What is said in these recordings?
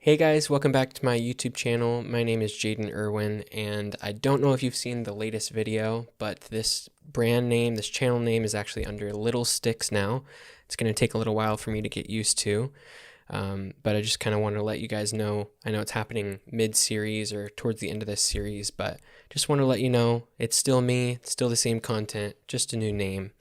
Hey guys, welcome back to my YouTube channel. My name is Jaden Irwin, and I don't know if you've seen the latest video, but this brand name, this channel name is actually under Little Sticks now. It's going to take a little while for me to get used to, but I just kind of wanted to let you guys know. I know it's happening mid-series or towards the end of this series, but just want to let you know it's still me, it's still the same content, just a new name.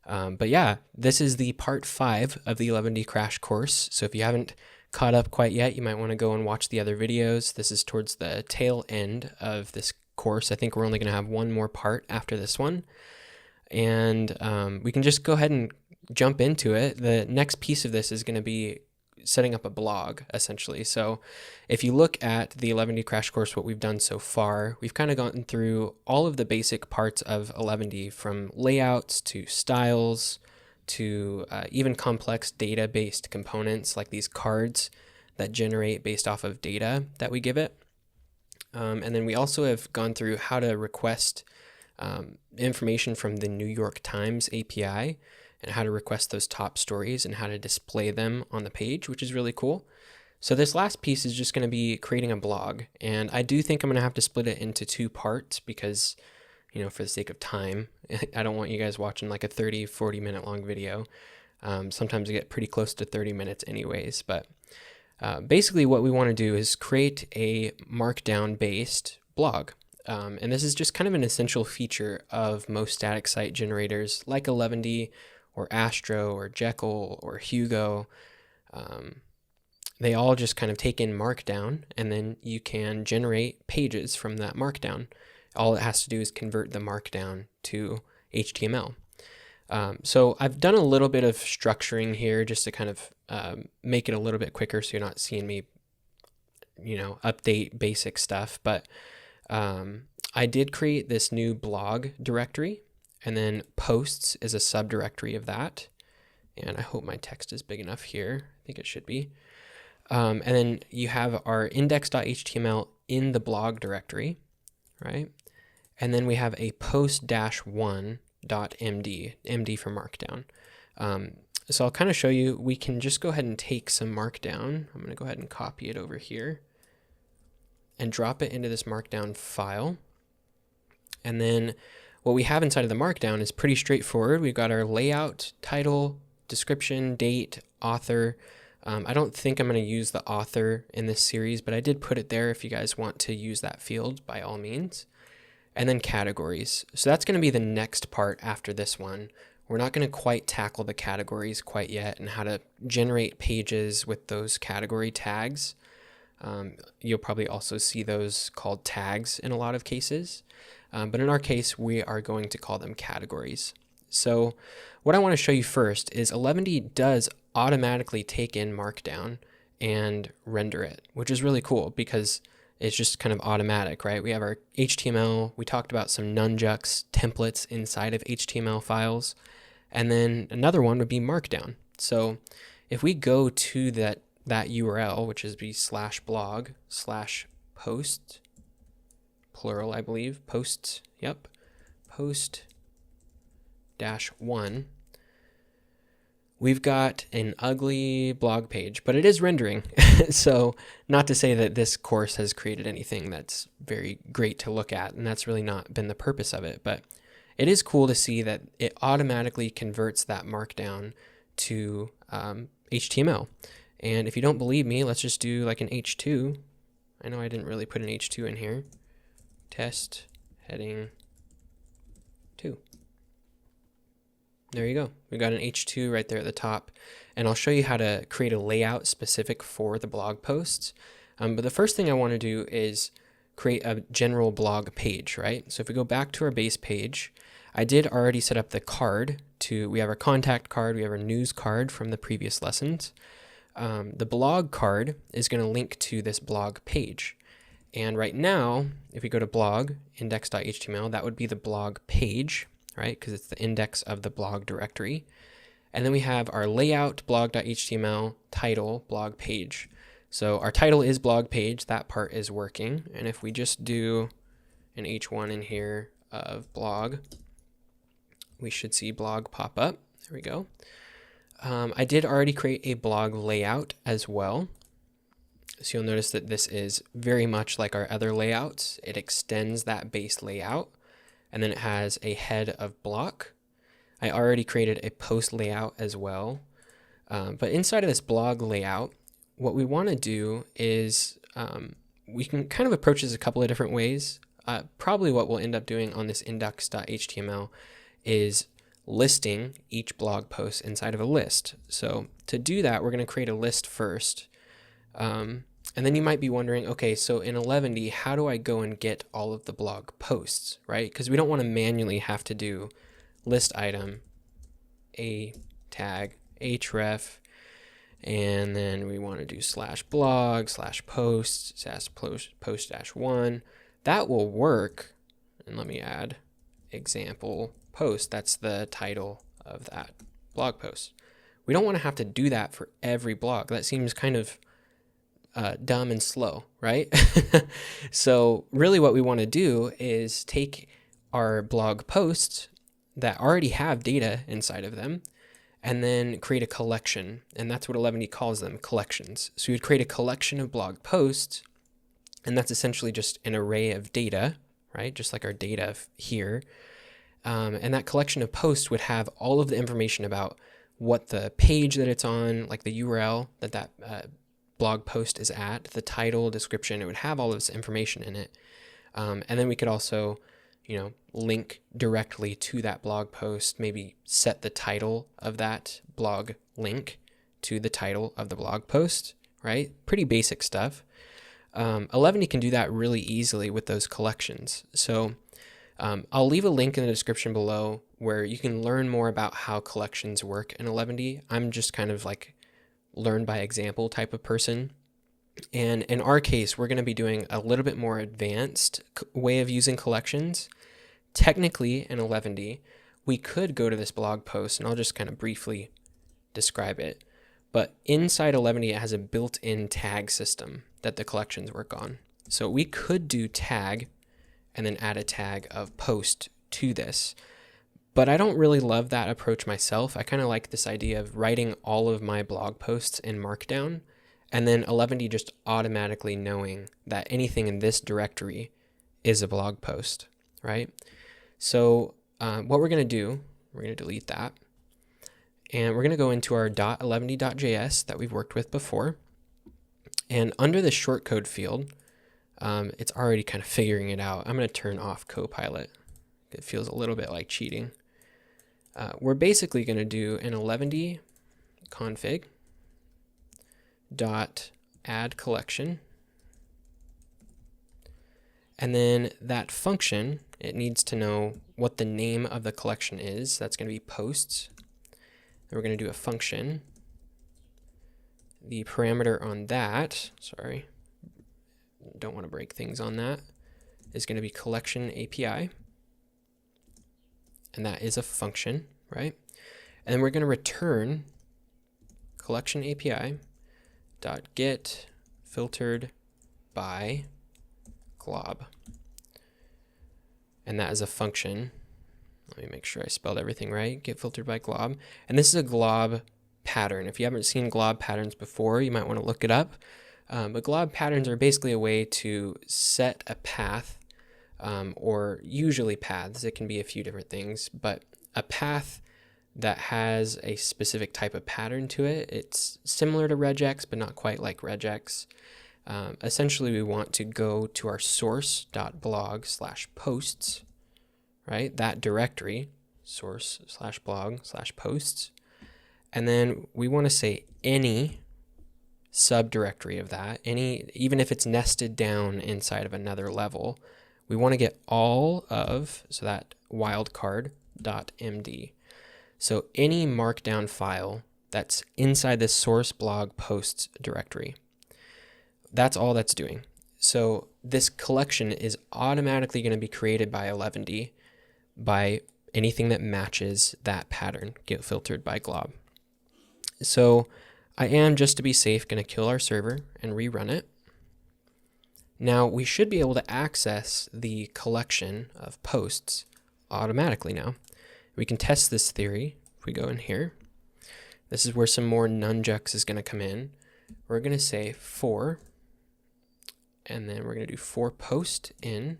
But yeah, this is the part 5 of the Eleventy Crash Course, so if you haven't caught up quite yet, you might want to go and watch the other videos. This is towards the tail end of this course. I think we're only going to have one more part after this one, and we can just go ahead and jump into it. The next piece of this is going to be setting up a blog, essentially. So if you look at the Eleventy Crash Course, what we've done so far, we've kind of gotten through all of the basic parts of Eleventy, from layouts to styles, to even complex data-based components like these cards that generate based off of data that we give it. And then we also have gone through how to request information from the New York Times API and how to request those top stories and how to display them on the page, which is really cool. So this last piece is just going to be creating a blog, and I do think I'm going to have to split it into 2 parts because, you know, for the sake of time, I don't want you guys watching like a 30-40 minute long video. Sometimes I get pretty close to 30 minutes anyways, but basically what we want to do is create a Markdown based blog. And this is just kind of an essential feature of most static site generators like Eleventy or Astro or Jekyll or Hugo. They all just kind of take in Markdown, and then you can generate pages from that Markdown. All it has to do is convert the Markdown to HTML. So I've done a little bit of structuring here just to kind of make it a little bit quicker so you're not seeing me, you know, update basic stuff. But I did create this new blog directory, and then posts is a subdirectory of that. And I hope my text is big enough here. I think it should be. And then you have our index.html in the blog directory, right? And then we have a post-1.md, MD for Markdown. So I'll kind of show you, we can just go ahead and take some Markdown. I'm going to go ahead and copy it over here and drop it into this Markdown file. And then what we have inside of the Markdown is pretty straightforward. We've got our layout, title, description, date, author. I don't think I'm going to use the author in this series, but I did put it there if you guys want to use that field, by all means. And then categories. So that's going to be the next part after this one. We're not going to quite tackle the categories quite yet and how to generate pages with those category tags. You'll probably also see those called tags in a lot of cases. But in our case, we are going to call them categories. So what I want to show you first is Eleventy does automatically take in Markdown and render it, which is really cool because it's just kind of automatic, right? We have our HTML. We talked about some nunjucks templates inside of HTML files. And then another one would be Markdown. So if we go to that URL, which is /blog/post, plural, I believe, posts, yep, post-1, we've got an ugly blog page, but it is rendering. So not to say that this course has created anything that's very great to look at, and that's really not been the purpose of it, but it is cool to see that it automatically converts that Markdown to HTML. And if you don't believe me, let's just do like an H2. I know I didn't really put an H2 in here. Test heading 2. There you go. We got an H2 right there at the top. And I'll show you how to create a layout specific for the blog posts. But the first thing I want to do is create a general blog page, right? So if we go back to our base page, I did already set up the card we have our contact card, we have our news card from the previous lessons. The blog card is going to link to this blog page. And right now, if we go to blog, index.html, that would be the blog page, right? Because it's the index of the blog directory. And then we have our layout, blog.html, title, blog page. So our title is blog page. That part is working. And if we just do an H1 in here of blog, we should see blog pop up. There we go. I did already create a blog layout as well. So you'll notice that this is very much like our other layouts. It extends that base layout, and then it has a head of block. I already created a post layout as well. But inside of this blog layout, what we want to do is we can kind of approach this a couple of different ways. Probably what we'll end up doing on this index.html is listing each blog post inside of a list. So to do that, we're going to create a list first. And then you might be wondering, okay, so in Eleventy, how do I go and get all of the blog posts, right? Because we don't want to manually have to do list item, a tag, href, and then we want to do /blog, /post, /post-1. That will work. And let me add example post. That's the title of that blog post. We don't want to have to do that for every blog. That seems kind of dumb and slow, right? So really what we want to do is take our blog posts that already have data inside of them and then create a collection. And that's what Eleventy calls them, collections. So you'd create a collection of blog posts, and that's essentially just an array of data, right? Just like our data here. And that collection of posts would have all of the information about what the page that it's on, like the URL that blog post is at, the title, description. It would have all of this information in it. And then we could also, link directly to that blog post, maybe set the title of that blog link to the title of the blog post, right? Pretty basic stuff. Eleventy can do that really easily with those collections. So I'll leave a link in the description below where you can learn more about how collections work in Eleventy. I'm just kind of like learn by example type of person. And in our case, we're going to be doing a little bit more advanced way of using collections. Technically, in Eleventy, we could go to this blog post, and I'll just kind of briefly describe it. But inside Eleventy, it has a built-in tag system that the collections work on. So we could do tag and then add a tag of post to this. But I don't really love that approach myself. I kind of like this idea of writing all of my blog posts in Markdown, and then Eleventy just automatically knowing that anything in this directory is a blog post, right? So what we're going to do, we're going to delete that, and we're going to go into our .eleventy.js that we've worked with before. And under the shortcode field, it's already kind of figuring it out. I'm going to turn off Copilot. It feels a little bit like cheating. We're basically going to do an Eleventy config dot add collection, and then that function, it needs to know what the name of the collection is. That's going to be posts. Then we're going to do a function. The parameter on that, sorry, don't want to break things on that, is going to be collection API. And that is a function, right? And then we're going to return collection API dot get filtered by glob. And that is a function. Let me make sure I spelled everything right. Get filtered by glob. And this is a glob pattern. If you haven't seen glob patterns before, you might want to look it up. But glob patterns are basically a way to set a path, or usually paths. It can be a few different things, but a path that has a specific type of pattern to it. It's similar to regex, but not quite like regex. Essentially, we want to go to our source.blog/posts, right? That directory, source/blog/posts. And then we want to say any subdirectory of that, even if it's nested down inside of another level, we want to get all of, so that wildcard.md. So any Markdown file that's inside this source blog posts directory. That's all that's doing. So this collection is automatically going to be created by Eleventy by anything that matches that pattern, get filtered by glob. So I am, just to be safe, going to kill our server and rerun it. Now we should be able to access the collection of posts automatically now. We can test this theory if we go in here. This is where some more nunjucks is going to come in. We're going to say for and then we're going to do for post in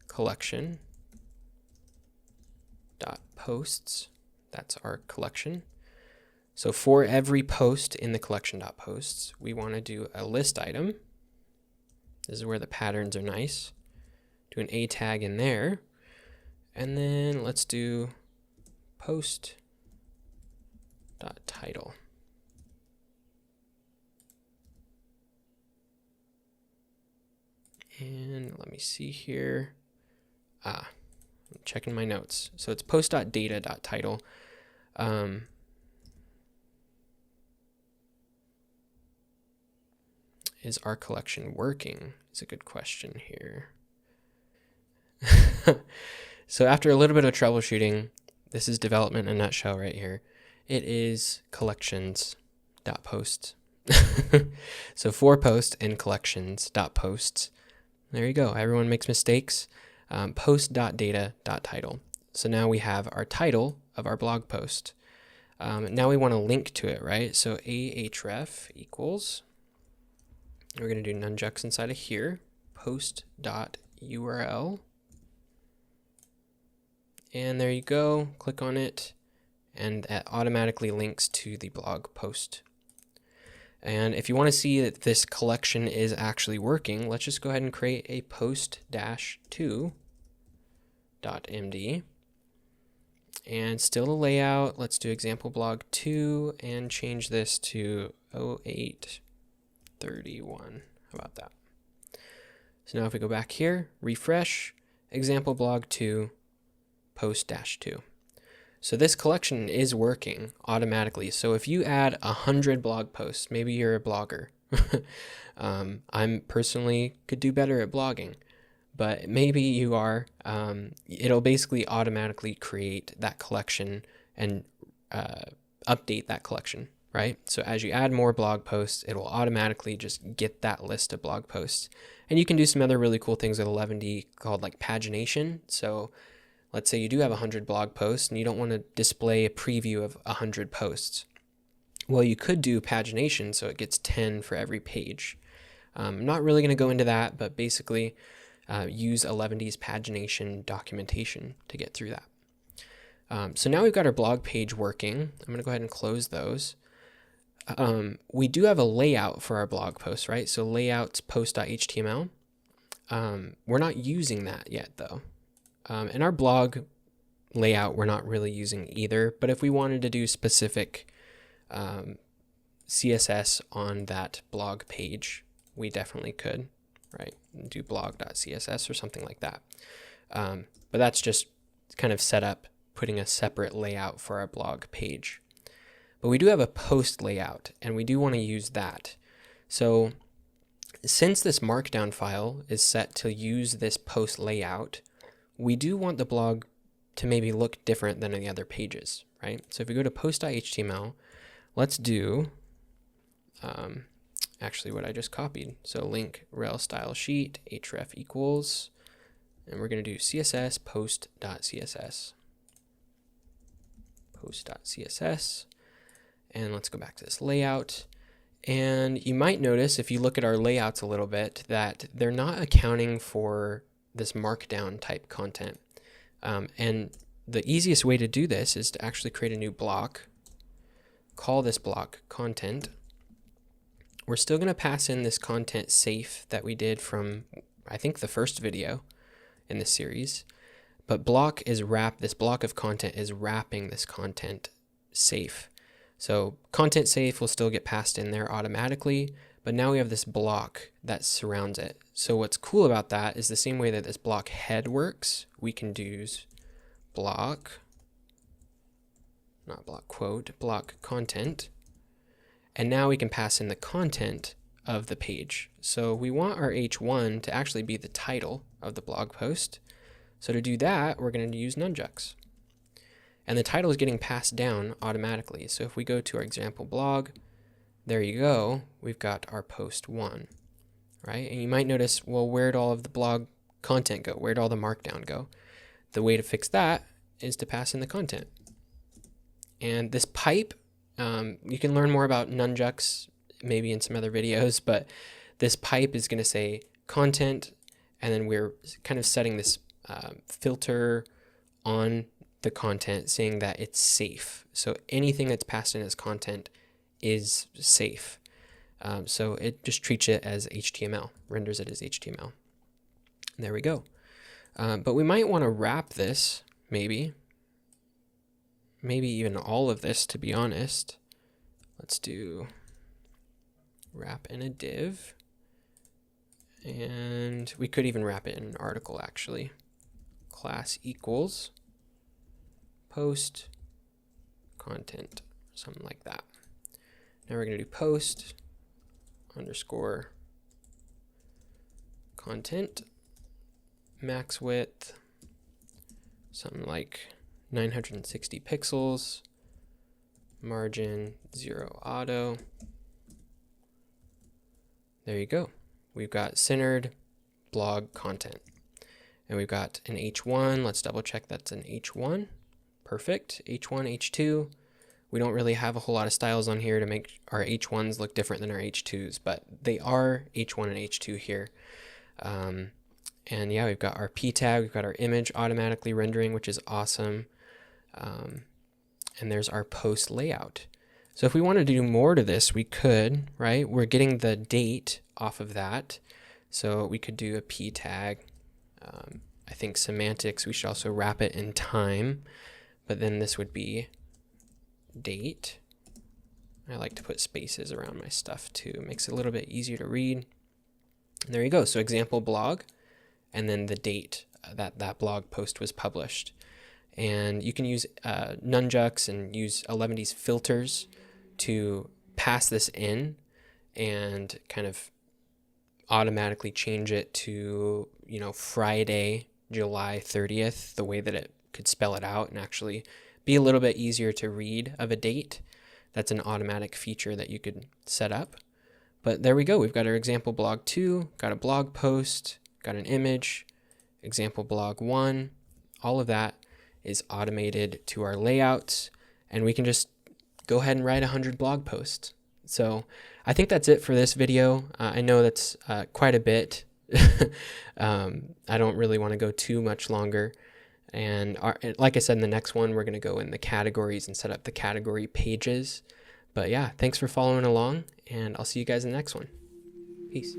collection dot posts. That's our collection. So for every post in the collection dot posts, we want to do a list item. This is where the patterns are nice. Do an a tag in there, and then let's do post dot title. And let me see here. I'm checking my notes. So it's post.data.title. Is our collection working? Is a good question here. So after a little bit of troubleshooting, this is development in a nutshell right here. It is collections.posts. So for post in collections.posts. There you go. Everyone makes mistakes. Post.data.title. So now we have our title of our blog post. Now we want to link to it, right? So ahref equals, we're going to do nunjucks inside of here, post.url. And there you go. Click on it, and that automatically links to the blog post. And if you want to see that this collection is actually working, let's just go ahead and create a post-2.md. And still the layout, let's do example blog 2 and change this to 0831. How about that? So now if we go back here, refresh, example blog 2, post-2. So this collection is working automatically. So if you add 100 blog posts, maybe you're a blogger. I'm personally could do better at blogging, but maybe you are. It'll basically automatically create that collection and update that collection, right? So as you add more blog posts, it will automatically just get that list of blog posts. And you can do some other really cool things with Eleventy called like pagination. So let's say you do have 100 blog posts and you don't want to display a preview of 100 posts. Well, you could do pagination so it gets 10 for every page. I'm not really going to go into that, but basically use Eleventy's pagination documentation to get through that. So now we've got our blog page working. I'm going to go ahead and close those. We do have a layout for our blog posts, right? So layouts post.html. We're not using that yet though. In our blog layout, we're not really using either, but if we wanted to do specific CSS on that blog page, we definitely could, right? Do blog.css or something like that. But that's just kind of set up, putting a separate layout for our blog page. But we do have a post layout, and we do want to use that. So since this Markdown file is set to use this post layout, we do want the blog to maybe look different than the other pages, right? So if we go to post.html, let's do actually what I just copied. So link rel style sheet, href equals, and we're going to do css post.css. Post.css. And let's go back to this layout. And you might notice if you look at our layouts a little bit that they're not accounting for this Markdown type content. And the easiest way to do this is to actually create a new block, call this block content. We're still going to pass in this content safe that we did from, I think, the first video in this series, but this block of content is wrapping this content safe. So content safe will still get passed in there automatically, but now we have this block that surrounds it. So what's cool about that is the same way that this block head works, we can use block content. And now we can pass in the content of the page. So we want our H1 to actually be the title of the blog post. So to do that, we're going to use nunjucks. And the title is getting passed down automatically. So if we go to our example blog, there you go, we've got our post 1, right? And you might notice, well, where'd all of the blog content go? Where'd all the Markdown go? The way to fix that is to pass in the content. And this pipe, you can learn more about nunjucks maybe in some other videos, but this pipe is going to say content, and then we're kind of setting this filter on the content saying that it's safe. So anything that's passed in as content is safe. So it just treats it as HTML, renders it as HTML. There we go. But we might want to wrap this, maybe even all of this, to be honest. Let's do wrap in a div, and we could even wrap it in an article actually. Class equals post content, something like that. Now we're going to do post underscore content, max width, something like 960 pixels, margin 0 auto. There you go. We've got centered blog content. And we've got an H1. Let's double check that's an H1. Perfect. H1, H2. We don't really have a whole lot of styles on here to make our H1s look different than our H2s, but they are H1 and H2 here. And yeah, we've got our P tag, we've got our image automatically rendering, which is awesome. And there's our post layout. So if we wanted to do more to this, we could, right? We're getting the date off of that. So we could do a P tag. I think semantics, we should also wrap it in time, but then this would be date. I like to put spaces around my stuff too. It makes it a little bit easier to read. And there you go. So example blog, and then the date that blog post was published. And you can use nunjucks and use Eleventy's filters to pass this in and kind of automatically change it to, you know, Friday, July 30th, the way that it could spell it out and actually be a little bit easier to read of a date. That's an automatic feature that you could set up. But there we go. We've got our example blog 2, got a blog post, got an image, example blog 1. All of that is automated to our layouts, and we can just go ahead and write 100 blog posts. So I think that's it for this video. I know that's quite a bit. I don't really want to go too much longer. And like I said, in the next one, we're going to go in the categories and set up the category pages. But yeah, thanks for following along, and I'll see you guys in the next one. Peace.